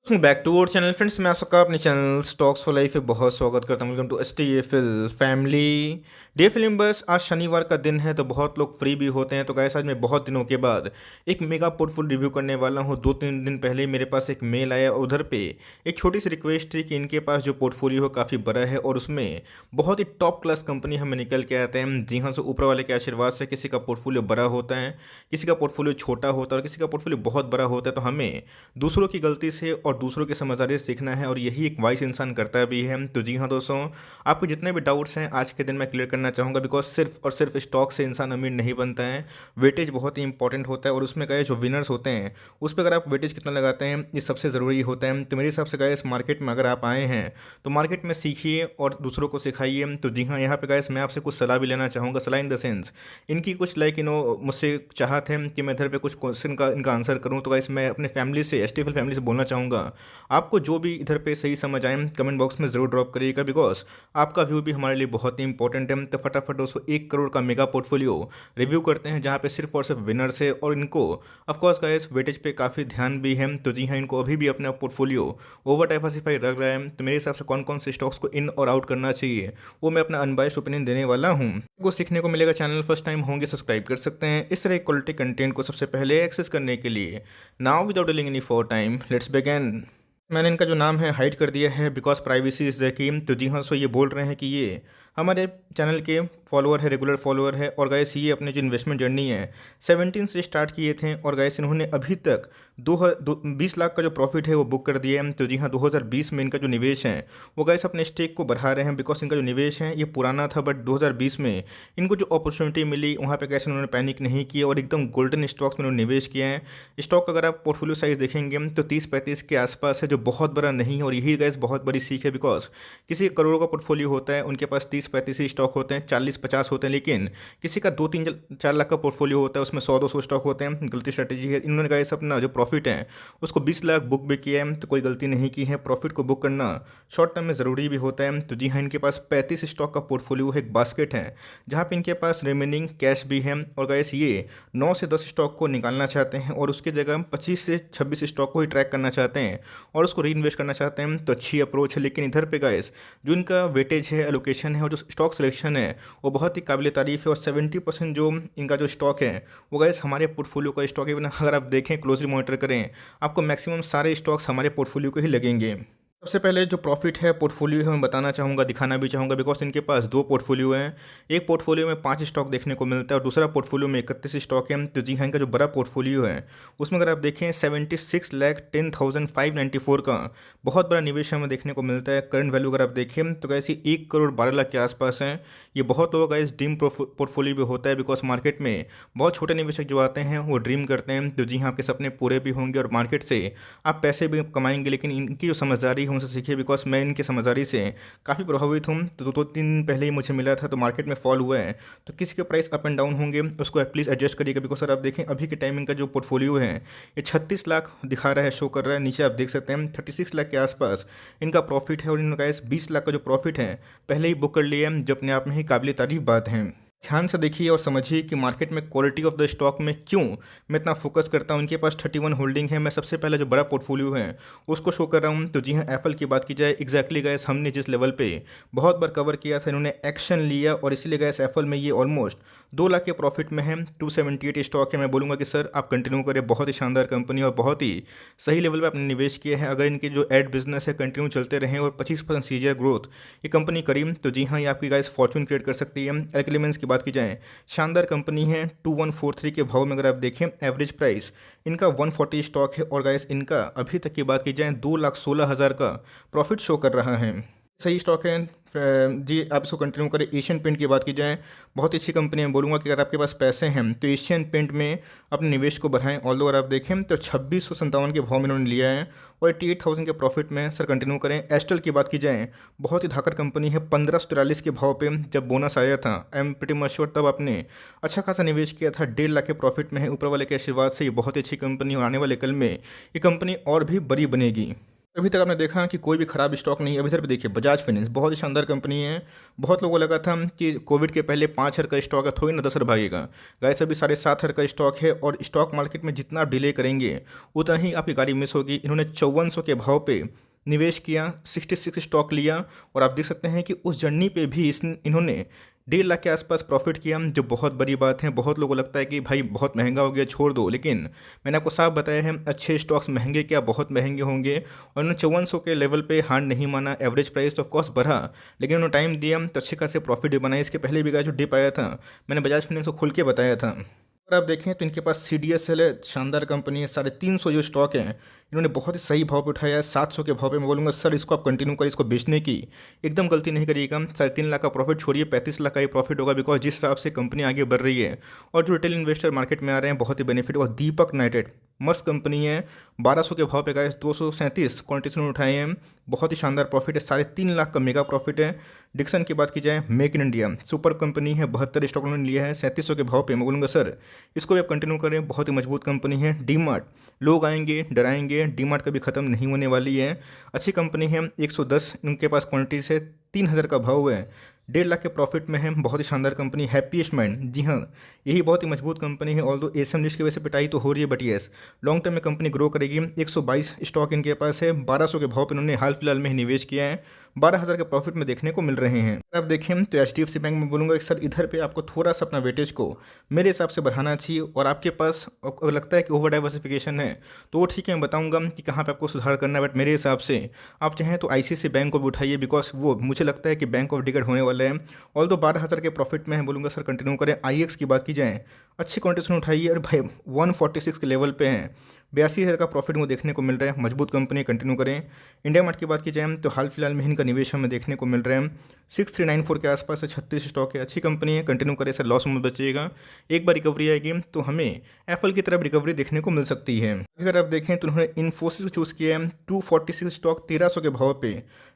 Back to our channel friends. मैं आप सबका अपने चैनल स्टॉक्स फॉर लाइफ पे बहुत स्वागत करता हूँ। Welcome to STFL family. डे फिल्म बस आज शनिवार का दिन है तो बहुत लोग फ्री भी होते हैं। तो गाइस आज मैं बहुत दिनों के बाद एक मेगा पोर्टफोलियो रिव्यू करने वाला हूँ। 2-3 दिन पहले ही मेरे पास एक मेल आया और उधर पे एक छोटी सी रिक्वेस्ट थी कि इनके पास जो पोर्टफोलियो है काफ़ी बड़ा है और उसमें बहुत ही टॉप क्लास कंपनी हमें निकल के आते हैं। जी हाँ, सो ऊपर वाले के आशीर्वाद से किसी का पोर्टफोलियो बड़ा होता है, किसी का पोर्टफोलियो छोटा होता है और किसी का पोर्टफोलियो बहुत बड़ा होता है। तो हमें दूसरों की गलती से और दूसरों की समझदारी से सीखना है और यही एक वाइस इंसान करता भी है। तो जी हाँ दोस्तों, आपको जितने भी डाउट्स हैं आज के दिन मैं क्लियर करना चाहूँगा। बिकॉज सिर्फ और सिर्फ स्टॉक से इंसान अमीर नहीं बनता है। वेटेज बहुत ही इंपॉर्टेंट होता है और उसमें गए जो विनर्स होते हैं उस पर अगर आप वेटेज कितना लगाते हैं ये सबसे ज़रूरी होता है। तो मेरे हिसाब से गए इस मार्केट में अगर आप आए हैं तो मार्केट में सीखिए और दूसरों को सिखाइए। तो जी हाँ, यहाँ पे गैस मैं आपसे कुछ सलाह भी लेना चाहूँगा। सलाह इन द सेंस इनकी कुछ लाइक मुझसे चाहत है कि मैं इधर पे कुछ क्वेश्चन का इनका आंसर करूँ। तो गैस मैं अपने फैमिली से STFL फैमिली से बोलना चाहूँगा, आपको जो भी इधर पे सही समझ आए कमेंट बॉक्स में ज़रूर ड्रॉप करिएगा। बिकॉज आपका व्यू भी हमारे लिए बहुत ही इंपॉर्टेंट है। तो फटाफट दोस्तों 1 करोड़ का मेगा पोर्टफोलियो रिव्यू करते हैं जहाँ पे सिर्फ और सिर्फ विनर्स है और इनको ऑफकोर्स गाइस वेटेज पे काफ़ी ध्यान भी है। तो जी हाँ, इनको अभी भी अपना पोर्टफोलियो ओवर डाइवर्सिफाई रख रहा है। तो मेरे हिसाब से कौन कौन से स्टॉक्स को इन और आउट करना चाहिए वो मैं अपना अनबायस्ड ओपिनियन देने वाला हूँ। को सीखने को मिलेगा। चैनल फर्स्ट टाइम होंगे सब्सक्राइब कर सकते हैं इस तरह क्वालिटी कंटेंट को सबसे पहले एक्सेस करने के लिए। Now without dealing any for time let's begin. मैंने इनका जो नाम है हाइड कर दिया है because privacy is the key. तो जी हाँ, सो ये बोल रहे हैं कि ये हमारे चैनल के फॉलोअर है, रेगुलर फॉलोअर है और गाइस ये अपने जो इन्वेस्टमेंट जर्नी है 17 से स्टार्ट किए थे और गाइस इन्होंने अभी तक 20 लाख का जो प्रॉफिट है वो बुक कर दिया है। तो जी हाँ, 2020 में इनका जो निवेश है वो गाइस अपने स्टेक को बढ़ा रहे हैं बिकॉज इनका जो निवेश है ये पुराना था। बट 2020 में इनको जो अपॉर्चुनिटी मिली वहाँ पे कैसे उन्होंने पैनिक नहीं किया और एकदम गोल्डन स्टॉक्स में उन्होंने निवेश किया है। स्टॉक अगर आप पोर्टफोलियो साइज देखेंगे तो 30-35 के आसपास है, जो बहुत बड़ा नहीं है और यही गाइस बहुत बड़ी सीख है। बिकॉज किसी करोड़ों का पोर्टफोलियो होता है उनके पास 30-35 ही स्टॉक होते हैं, 40-50 होते हैं। लेकिन किसी का 2-3-4 लाख का पोर्टफोलियो होता है उसमें 100-200 स्टॉक होते हैं। गलती स्ट्रेटेजी है। इन्होंने गाइस अपना जो प्रॉफिट है उसको 20 लाख बुक भी किया है। तो कोई गलती नहीं की है। प्रॉफिट को बुक करना शॉर्ट टर्म में ज़रूरी भी होता है। तो जी हाँ, इनके पास 35 स्टॉक का पोर्टफोलियो है, एक बास्केट है जहाँ पे इनके पास रिमेनिंग कैश भी है और गाइस ये 9 से 10 स्टॉक को निकालना चाहते हैं और उसकी जगह 25 से 26 स्टॉक को ही ट्रैक करना चाहते हैं और उसको री इन्वेस्ट करना चाहते हैं। तो अच्छी अप्रोच है। लेकिन इधर पे गाइस जो इनका वेटेज है, एलोकेशन है और जो स्टॉक सिलेक्शन है वो बहुत ही काबिल तारीफ है और 70% जो इनका जो स्टॉक है वो गाइस हमारे पोर्टफोलियो का स्टॉक है। अगर आप देखें क्लोजली मॉनिटर करें आपको मैक्सिमम सारे स्टॉक्स हमारे पोर्टफोलियो के ही लगेंगे। सबसे पहले जो प्रॉफिट है पोर्टफोलियो है मैं बताना चाहूँगा, दिखाना भी चाहूँगा बिकॉज इनके पास 2 पोर्टफोलियो हैं। एक पोर्टफोलियो में 5 स्टॉक देखने को मिलता है और दूसरा पोर्टफोलियो में 31 स्टॉक है। तो जी हाँ, इनका जो बड़ा पोर्टफोलियो है उसमें अगर आप देखें 76,10,594 का बहुत बड़ा निवेश हमें देखने को मिलता है। करंट वैल्यू अगर आप देखें तो कैसी 1 करोड़ 12 लाख के आसपास है। ये बहुत लोगों का इस ड्रीम पोर्टफोलियो भी होता है बिकॉज मार्केट में बहुत छोटे निवेशक जो आते हैं वो ड्रीम करते हैं। तो जी हाँ, आपके सपने पूरे भी होंगे और मार्केट से आप पैसे भी कमाएंगे। लेकिन इनकी जो समझदारी है उनसे सीखिए बिकॉज मैं इनकी समझदारी से काफ़ी प्रभावित हूँ। तो 2-3 दिन पहले ही मुझे मिला था तो मार्केट में फॉल हुआ है। तो किसी के प्राइस अप एंड डाउन होंगे उसको प्लीज़ एडजस्ट करिएगा। बिकॉज सर आप देखें अभी के टाइमिंग का जो पोर्टफोलियो है ये 36 लाख दिखा रहा है, शो कर रहा है। नीचे आप देख सकते हैं 36 लाख के आसपास इनका प्रॉफिट है और इनका 20 लाख का जो प्रॉफिट है पहले ही बुक कर लिया है, जो अपने आप में ही काबिल तारीफ बात है। ध्यान से देखिए और समझिए कि मार्केट में क्वालिटी ऑफ द स्टॉक में क्यों मैं इतना फोकस करता हूँ। इनके पास 31 होल्डिंग है। मैं सबसे पहले जो बड़ा पोर्टफोलियो है उसको शो कर रहा हूँ। तो जी हाँ, एप्पल की बात की जाए एग्जैक्टली गैस हमने जिस लेवल पे बहुत बार कवर किया था इन्होंने एक्शन लिया और इसीलिए गैस एप्पल में ये ऑलमोस्ट 2 लाख के प्रॉफिट में है। 278 स्टॉक है। मैं बोलूँगा कि सर आप कंटिन्यू करें, बहुत ही शानदार कंपनी और बहुत ही सही लेवल पर आपने निवेश किया है। अगर इनके जो एड बिजनेस है कंटिन्यू चलते रहें और 25% सीजीआर ग्रोथ ये कंपनी करी तो जी हाँ, ये आपकी गाइस फॉर्चून क्रिएट कर सकती है। एलिमेंट्स की बात की जाए शानदार कंपनी है। 2143 के भाव में अगर आप देखें एवरेज प्राइस इनका 140 स्टॉक है और गाइस इनका अभी तक की बात की जाए 2,16,000 का प्रॉफिट शो कर रहा है। सही स्टॉक है। जी आप इसको कंटिन्यू करें। एशियन पेंट की बात की जाए बहुत अच्छी कंपनी है। बोलूँगा कि अगर आपके पास पैसे हैं तो एशियन पेंट में अपने निवेश को बढ़ाएं। ऑल्दो अगर आप देखें तो 2657 के भाव में इन्होंने लिया है और 88,000 के प्रॉफिट में सर कंटिन्यू करें। एस्ट्रल की बात की जाए बहुत ही धाकड़ कंपनी है। 1543 के भाव पे जब बोनस आया था I am pretty much sure तब आपने अच्छा खासा निवेश किया था। 1.5 लाख के प्रॉफिट में है। ऊपर वाले के आशीर्वाद से ये बहुत अच्छी कंपनी और आने वाले कल में ये कंपनी और भी बड़ी बनेगी। अभी तक आपने देखा कि कोई भी खराब स्टॉक नहीं है। अभी इधर पे देखिए बजाज फाइनेंस बहुत ही शानदार कंपनी है। बहुत लोगों को लगा था कि कोविड के पहले 5 का स्टॉक है, थोड़ी ना 10 भागेगा। गाइस अभी 7.5 का स्टॉक है और स्टॉक मार्केट में जितना आप डिले करेंगे उतना ही आपकी गाड़ी मिस होगी। इन्होंने 5400 के भाव पे निवेश किया, 66 स्टॉक लिया और आप देख सकते हैं कि उस जर्नी पे भी इन्होंने 1.5 लाख के आसपास प्रॉफिट किया, जो बहुत बड़ी बात है। बहुत लोगों को लगता है कि भाई बहुत महंगा हो गया, छोड़ दो, लेकिन मैंने आपको साफ बताया है अच्छे स्टॉक्स महंगे क्या बहुत महंगे होंगे। और उन्होंने 5400 के लेवल पे हार नहीं माना। एवरेज प्राइस तो ऑफकोर्स बढ़ा, लेकिन उन्होंने टाइम दिया तो अच्छे खासे प्रॉफिट भी बनाए। इसके पहले भी जो डिप आया था मैंने बजाज फाइनेंस को खुल के बताया था। अगर आप देखें तो इनके पास सी डी एस एल है, शानदार कंपनी है। 350 जो स्टॉक है इन्होंने बहुत ही सही भाव पे उठाया है, 700 के भाव पे। मैं बोलूँगा सर इसको आप कंटिन्यू करिए, इसको बेचने की एकदम गलती नहीं करिएगा। 3.5 लाख का प्रॉफिट छोड़िए, 35 लाख का ही प्रॉफिट होगा, बिकॉज जिस हिसाब से कंपनी आगे बढ़ रही है और जो रिटेल इन्वेस्टर मार्केट में आ रहे हैं बहुत ही बेनिफिट। और दीपक नाइटेड मस्त कंपनी है, 1200 के भाव पे गए, 237 क्वांटिटी उठाए हैं, बहुत ही शानदार प्रॉफिट है। 3.5 लाख का मेगा प्रॉफिट है। डिक्सन की बात की जाए, make in India super company है, 72 स्टॉक उन्होंने लिया है 3700 के भाव पे। मैं बोलूँगा सर इसको भी आप कंटिन्यू करें, बहुत ही मजबूत कंपनी है। डी मार्ट लोग आएंगे डराएंगे, डी मार्ट कभी ख़त्म नहीं होने वाली है, अच्छी कंपनी है। 110 उनके पास क्वांटिटी से 3000 का भाव है, 1.5 लाख के प्रॉफिट में है, बहुत ही शानदार कंपनी। हैप्पीएस्ट माइंड, जी हाँ यही बहुत ही मजबूत कंपनी है। ऑल दो एसएम लिस्ट की वजह से पिटाई तो हो रही है, बट येस लॉन्ग टर्म में कंपनी ग्रो करेगी। 122 स्टॉक इनके पास है, 1200 के भाव पर इन्होंने हाल फिलहाल में ही निवेश किया है, 12,000 के प्रॉफिट में देखने को मिल रहे हैं। अगर आप देखें तो एचडीएफसी बैंक में बोलूँगा कि सर इधर पे आपको थोड़ा सा अपना वेटेज को मेरे हिसाब से बढ़ाना चाहिए। और आपके पास अगर लगता है कि ओवर डाइवर्सिफिकेशन है तो वो ठीक है, मैं बताऊंगा कि कहाँ पे आपको सुधार करना है। बट मेरे हिसाब से आप चाहें तो आईसीआईसीआई बैंक को भी उठाइए, बिकॉज वो मुझे लगता है कि बैंक ऑफ डिकेड होने वाला है। ऑल दो 12,000 के प्रॉफिट में है, बोलूँगा सर कंटिन्यू करें। आईएक्स की बात की जाए, अच्छी क्वांटिटी उठाइए, और भाई 146 के लेवल पे हैं, 82,000 का प्रॉफिट मुझे देखने को मिल रहा है, मजबूत कंपनी कंटिन्यू करें। इंडिया मार्ट की बात की जाए तो हाल फिलहाल में इनका निवेश हमें देखने को मिल रहा है 6394 के आसपास है, 36 स्टॉक है, अच्छी कंपनी है, कंटिन्यू करें सर, लॉस में बचिएगा। एक बार रिकवरी आएगी तो हमें एप्पल की तरफ रिकवरी देखने को मिल सकती है। अगर आप देखें तो उन्होंने इन्फोसिस को चूज़ किया है, 246 स्टॉक 1300 के भाव पे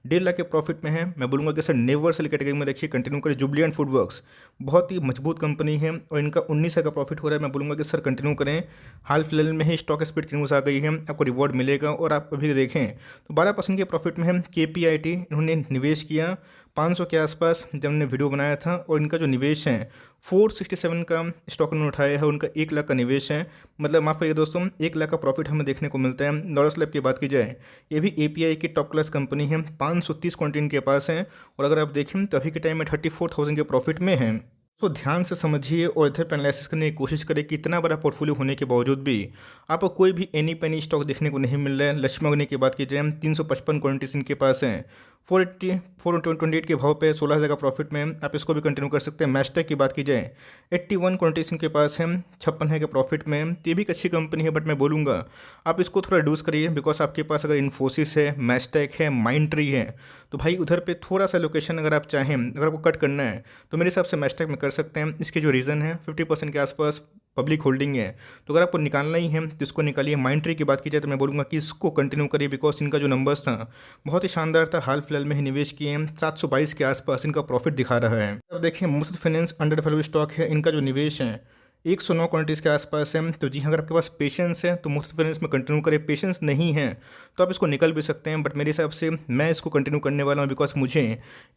1.5 लाख के प्रॉफिट में है। मैं बोलूँगा कि सर नेवर सेल कैटेगरी में रखिए, कंटिन्यू करें। जुबलियंट फूडवर्क्स बहुत ही मजबूत कंपनी है और इनका 19 का प्रॉफिट हो रहा है। मैं बोलूँगा कि सर कंटिन्यू करें, हाल फिलहाल में ही स्टॉक स्प्लिट की न्यूज़ आ गई है, आपको रिवॉर्ड मिलेगा। और आप अभी देखें तो 12% के प्रॉफिट में है। केपीआईटी इन्होंने निवेश किया 500 के आसपास जब उन्होंने वीडियो बनाया था, और इनका जो निवेश है 467 का स्टॉक उन्होंने उठाया है, उनका 1 लाख का निवेश है। मतलब माफ़ करिए दोस्तों, 1 लाख का प्रॉफिट हमें देखने को मिलता है। लॉरस लैब की बात की जाए, ये भी एपीआई की टॉप क्लास कंपनी है, 530 क्वांटिटी के पास है, और अगर आप देखें तो अभी के टाइम में 34,000 के प्रॉफिट में है। तो ध्यान से समझिए और इधर पे एनालिसिस करने की कोशिश करें कि इतना बड़ा पोर्टफोलियो होने के बावजूद भी आपको कोई भी एनी पेनी स्टॉक देखने को नहीं मिल रहा है। लक्ष्मी अग्नि की बात की जाए, 355 क्वांटिटीज इनके पास है, 428 के भाव पे 16,000 का प्रॉफिट में, आप इसको भी कंटिन्यू कर सकते हैं। मैस्टेक की बात की जाए, 81 क्वांटिटीज इनके पास है, 56 है के प्रॉफिट में, ये भी एक अच्छी कंपनी है। बट मैं बोलूँगा आप इसको थोड़ा रिड्यूस करिए, बिकॉज आपके पास अगर इन्फोसिस है, मैस्टेक है, माइंडट्री है, तो भाई उधर पे थोड़ा सा लोकेशन अगर आप चाहें, अगर आपको कट करना है तो मेरे हिसाब से मैस्टेक में कर सकते हैं। इसके जो रीज़न है 50% के आसपास पब्लिक होल्डिंग है, तो अगर आपको निकालना ही है तो इसको निकालिए। माइंडट्री की बात की जाए तो मैं बोलूँगा कि इसको कंटिन्यू करिए, बिकॉज इनका जो नंबर्स था बहुत ही शानदार था। हाल फिलहाल में ही निवेश किए हैं, 722 के आसपास इनका प्रॉफिट दिखा रहा है। अब देखिए Muthoot finance under value stock है, इनका जो निवेश है 109 क्वांटिटीज़ के आसपास है। तो जी हाँ, अगर आपके पास पेशेंस है तो मुथूट फाइनेंस में कंटिन्यू करें, पेशेंस नहीं है तो आप इसको निकल भी सकते हैं। बट मेरे हिसाब से मैं इसको कंटिन्यू करने वाला हूँ, बिकॉज मुझे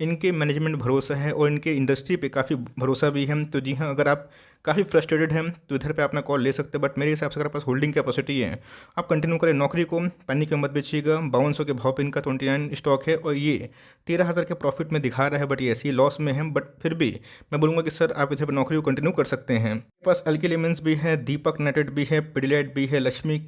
इनके मैनेजमेंट भरोसा है और इनके इंडस्ट्री पे काफ़ी भरोसा भी है। तो जी हाँ, अगर आप काफ़ी फ्रस्ट्रेटेड हैं तो इधर पे अपना कॉल ले सकते हैं। बट मेरे हिसाब से अगर आपके पास होल्डिंग कैपेसिटी है आप कंटिन्यू करें। नौकरी को पैनिक में मत बेचिएगा, 5200 के भाव पे इनका 29 स्टॉक है और ये 13,000 के प्रॉफिट में दिखा रहा है, बट ये ऐसी लॉस में है। बट फिर भी मैं बोलूँगा कि सर आप इधर पर नौकरी को कंटिन्यू कर सकते हैं। मेरे पास अल्की लिमिट्स भी है, दीपक नाइटेड भी है, पिडिलाइट भी है, लक्ष्मी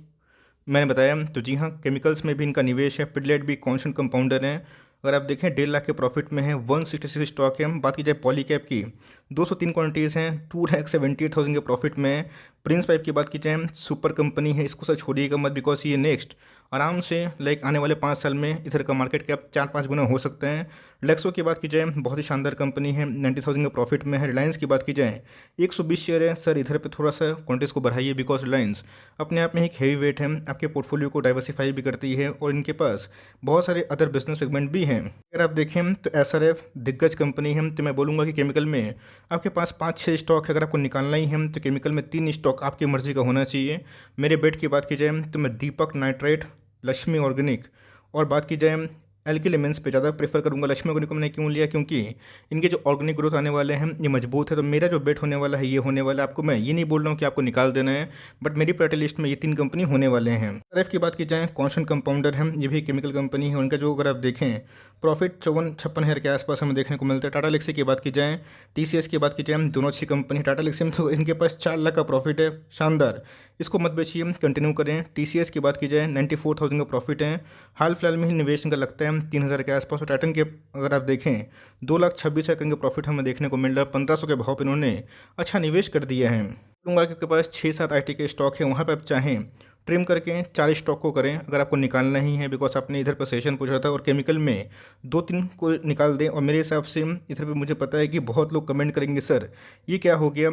मैंने बताया। तो जी हाँ, केमिकल्स में भी इनका निवेश है, पिडिलाइट भी कॉन्स्टेंट कंपाउंडर है। अगर आप देखें 1.5 लाख के प्रॉफिट में है, 166 स्टॉक है। बात की जाए पॉलीकैब की, 203 क्वांटिटीज़ हैं, 2,78,000 के प्रॉफिट में। प्रिंस पाइप की बात की जाए, सुपर कंपनी है, इसको सर छोड़िएगा मत, बिकॉज ये नेक्स्ट आराम से लाइक आने वाले 5 साल में इधर का मार्केट कैप 4-5 गुना हो सकता है। लेक्सो की बात की जाए, बहुत ही शानदार कंपनी है, 90,000 के प्रॉफिट में है। रिलायंस की बात की जाए, 120 शेयर है, सर इधर पे थोड़ा सा क्वांटिटीज़ को बढ़ाइए, बिकॉज रिलायंस अपने आप में एक हेवी वेट है, आपके पोर्टफोलियो को डाइवर्सिफाई भी करती है और इनके पास बहुत सारे अदर बिजनेस सेगमेंट भी हैं। अगर आप देखें तो एसआरएफ दिग्गज कंपनी है, तो मैं बोलूँगा कि केमिकल में आपके पास 5-6 स्टॉक है। अगर आपको निकालना ही है तो केमिकल में 3 स्टॉक आपकी मर्जी का होना चाहिए। मेरे बेट की बात की जाए तो मैं दीपक नाइट्रेट, लक्ष्मी ऑर्गेनिक और बात की जाए एल्के एलिमेंट्स पे ज़्यादा प्रेफर करूंगा। लक्ष्मी ऑर्गेनिक को मैंने क्यों लिया, क्योंकि इनके जो ऑर्गेनिक ग्रोथ आने वाले हैं ये मजबूत है। तो मेरा जो बेट होने वाला है ये होने वाला है। आपको मैं ये नहीं बोल रहा हूँ कि आपको निकाल देना है, बट मेरी प्रायोरिटी लिस्ट में ये 3 कंपनी होने वाले हैं। एफ की बात की जाए, कॉन्स्टेंट कंपाउंडर है, ये भी केमिकल कंपनी है। उनका जो अगर आप देखें प्रॉफिट 54-56 हज़ार के आसपास हमें देखने को मिलता है। टाटा एल्क्सी की बात की जाए, टीसीएस की बात की जाए, दोनों अच्छी कंपनी। टाटा एल्क्सी में तो इनके पास 4 लाख का प्रॉफिट है, शानदार, इसको मत बेचिए, कंटिन्यू करें। टीसीएस की बात की जाए 94,000 का प्रॉफिट है, हाल फिलहाल में ही निवेश इनका लगता है 3,000 के आसपास। और टाइटन के अगर आप देखें 2,26,000 का प्रॉफिट हमें देखने को मिल रहा है, 1,500 के भाव पर इन्होंने अच्छा निवेश कर दिया है। लूँगा कि आपके पास 6-7 आईटी के स्टॉक है, वहाँ पर आप चाहें ट्रिम करके 4 स्टॉक को करें अगर आपको निकालना ही है, बिकॉज आपने इधर पर सेशन पूछा था। और केमिकल में 2-3 को निकाल दें। और मेरे हिसाब से इधर पे मुझे पता है कि बहुत लोग कमेंट करेंगे सर ये क्या हो गया,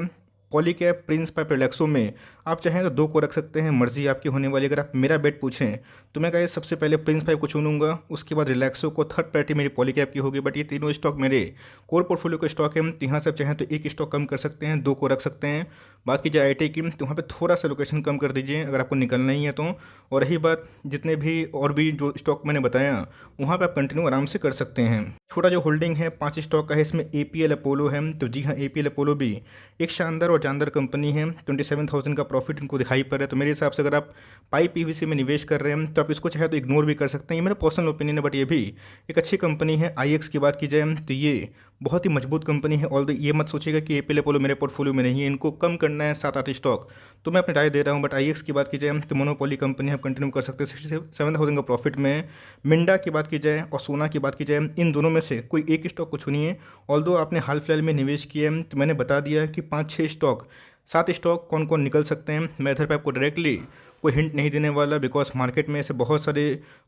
पॉलीकैप, प्रिंस पाइप, रिलैक्सो में आप चाहें तो 2 को रख सकते हैं, मर्जी आपकी होने वाली। अगर आप मेरा बेट पूछें तो मैं कहा सबसे पहले प्रिंस पाइप को चुनूंगा, उसके बाद रिलैक्सो को, थर्ड पार्टी मेरी पॉलीकैप की होगी। बट ये तीनों स्टॉक मेरे कोर पोर्टफोलियो के स्टॉक हैं, तो यहाँ से आप चाहें तो 1 स्टॉक कम कर सकते हैं, 2 को रख सकते हैं। बात की जाए आईटी की, तो वहाँ पे थोड़ा सा लोकेशन कम कर दीजिए अगर आपको निकलना ही है तो। और रही बात जितने भी और भी जो स्टॉक मैंने बताया, वहाँ पे आप कंटिन्यू आराम से कर सकते हैं। छोटा जो होल्डिंग है 5 स्टॉक का है, इसमें एपीएल अपोलो है। तो जी हाँ, एपीएल अपोलो भी एक शानदार और जानदार कंपनी है। 27,000 का प्रॉफिट इनको दिखाई पड़ रहा है। तो मेरे हिसाब से अगर आप पाइप पीवीसी में निवेश कर रहे हैं तो आप इसको चाहे तो इग्नोर भी कर सकते हैं, ये मेरा पर्सनल ओपिनियन है, बट ये भी एक अच्छी कंपनी है। आईएक्स की बात की जाए तो ये बहुत ही मजबूत कंपनी है। ऑल ये मत सोचिएगा कि एपीएल अपोलो मेरे पोर्टफोलियो में नहीं है, इनको कम करना है 7-8 स्टॉक, तो मैं अपनी राय दे रहा हूँ। बट आईएक्स की बात की जाए तो मोनोपोली कंपनी आप कंटिन्यू कर सकते हैं 67,000 का प्रॉफिट में। मिंडा की बात की जाए और सोना की बात की जाए, इन दोनों में से कोई एक स्टॉक को चुनिए। ऑल्दो आपने हाल फिलहाल में निवेश किया है, तो मैंने बता दिया कि 5-6 स्टॉक, 7 स्टॉक कौन कौन निकल सकते हैं। मैं इधर पे आपको डायरेक्टली कोई हिंट नहीं देने वाला, बिकॉज मार्केट में ऐसे बहुत सारे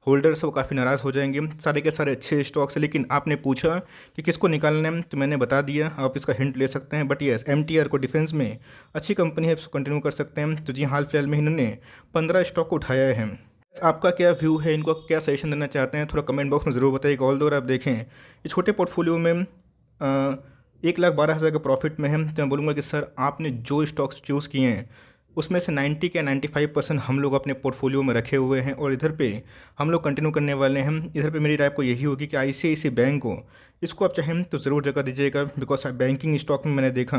होल्डर्स वो काफ़ी नाराज़ हो जाएंगे। सारे के सारे अच्छे स्टॉक्स हैं, लेकिन आपने पूछा कि किसको निकालना है तो मैंने बता दिया, आप इसका हिंट ले सकते हैं। बट यस, एमटीआर को डिफेंस में अच्छी कंपनी है, इसको कंटिन्यू कर सकते हैं। तो जी, हाल फिलहाल में इन्होंने 15 स्टॉक को उठाया है। आपका क्या व्यू है, इनको क्या सजेशन देना चाहते हैं, थोड़ा कमेंट बॉक्स में ज़रूर बताइएगा। ऑल दो आप देखें ये छोटे पोर्टफोलियो में 1,12,000 का प्रॉफिट में है, तो मैं बोलूँगा कि सर आपने जो स्टॉक्स चूज़ किए हैं उसमें से 90 के 95% हम लोग अपने पोर्टफोलियो में रखे हुए हैं, और इधर पे हम लोग कंटिन्यू करने वाले हैं। इधर पे मेरी राय आपको यही होगी कि आईसीआईसीआई बैंक को, इसको आप चाहें तो ज़रूर जगह दीजिएगा, बिकॉज बैंकिंग स्टॉक में मैंने देखा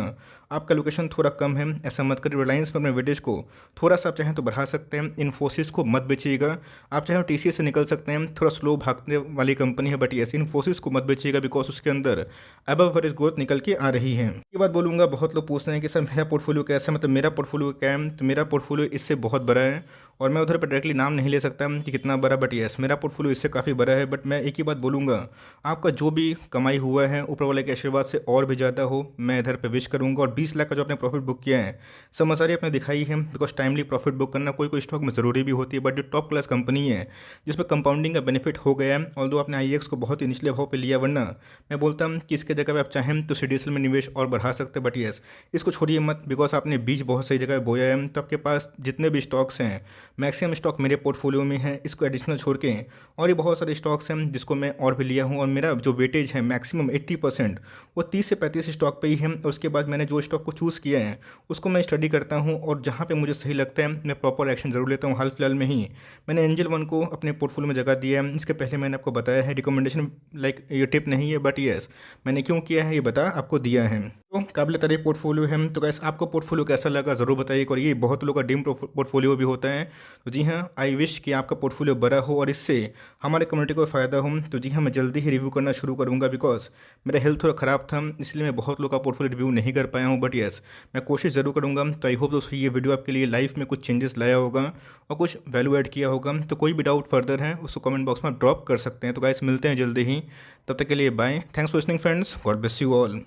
आपका लोकेशन थोड़ा कम है, ऐसा मत करिए। रिलायंस पर अपने वेटेज को थोड़ा सा आप चाहें तो बढ़ा सकते हैं। इन्फोसिस को मत बेचिएगा, आप चाहें टीसीएस से निकल सकते हैं, थोड़ा स्लो भागने वाली कंपनी है। बट यस, इन्फोसिस को मत बेचिएगा, बिकॉज उसके अंदर अबव एवरेज ग्रोथ निकल के आ रही है। ये बात बोलूँगा, बहुत लोग पूछते हैं कि सर मेरा पोर्टफोलियो कैसा है, मतलब मेरा पोर्टफोलियो क्या है। तो मेरा पोर्टफोलियो इससे बहुत बड़ा है, और मैं उधर पर डायरेक्टली नाम नहीं ले सकता कि कितना बड़ा, बट यस मेरा पोर्टफोलियो इससे काफ़ी बड़ा है। बट मैं एक ही बात बोलूँगा, आपका जो भी कमाई हुआ है ऊपर वाले के आशीर्वाद से और भी ज़्यादा हो, मैं इधर पे विश करूँगा। और 20 लाख का जो आपने प्रॉफिट बुक किया है, समझदारी आपने दिखाई है, बिकॉज टाइमली प्रॉफिट बुक करना कोई कोई स्टॉक में ज़रूरी भी होती है। बट जो टॉप क्लास कंपनी है जिसमें कंपाउंडिंग का बेनिफिट हो गया है, ऑल्दो आपने आईएक्स को बहुत ही निचले भाव पे लिया, वरना मैं बोलता हूँ कि इसके जगह पे आप चाहें तो सीडीएसएल में निवेश और बढ़ा सकते हैं। बट यस, इसको छोड़िए मत, बिकॉज आपने बीज बहुत सही जगह बोया है। तो आपके पास जितने भी स्टॉक्स हैं, मैक्सिमम स्टॉक मेरे पोर्टफोलियो में है, इसको एडिशनल छोड़ के और ये बहुत सारे स्टॉक्स हैं जिसको मैं और भी लिया हूँ। और मेरा जो वेटेज है मैक्सिमम 80% वो 30 से 35 स्टॉक पे ही है। और उसके बाद मैंने जो स्टॉक को चूज़ किया है उसको मैं स्टडी करता हूँ, और जहाँ पे मुझे सही लगता है मैं प्रॉपर एक्शन जरूर लेता हूँ। हाल फिलहाल में ही मैंने एंजल वन को अपने पोर्टफोलियो में जगह दिया है। इसके पहले मैंने आपको बताया है, रिकमेंडेशन लाइक ये टिप नहीं है, बट यस मैंने क्यों किया है ये बता आपको दिया है। तो काबिल तारीफ पोर्टफोलियो है। तो गैस आपको पोर्टफोलियो कैसा लगा ज़रूर बताइए। और ये बहुत लोगों का ड्रीम पोर्टफोलियो भी होता है। तो जी हाँ, आई विश कि आपका पोर्टफोलियो बड़ा हो और इससे हमारे कम्युनिटी को फ़ायदा हो। तो जी हाँ, मैं जल्दी ही रिव्यू करना शुरू करूँगा, बिकॉज मेरा हेल्थ थोड़ा ख़राब था, इसलिए मैं बहुत लोगों का पोर्टफोलियो रिव्यू नहीं कर पाया हूँ। बट यस, मैं कोशिश ज़रूर करूँगा। तो आई होप दोस्तों ये वीडियो आपके लिए लाइफ में कुछ चेंजेस लाया होगा और कुछ वैल्यू ऐड किया होगा। तो कोई भी डाउट फर्दर है उसको कमेंट बॉक्स में ड्रॉप कर सकते हैं। तो गाइस मिलते हैं जल्दी ही, तब तक के लिए bye. Thanks for listening friends, God bless you all.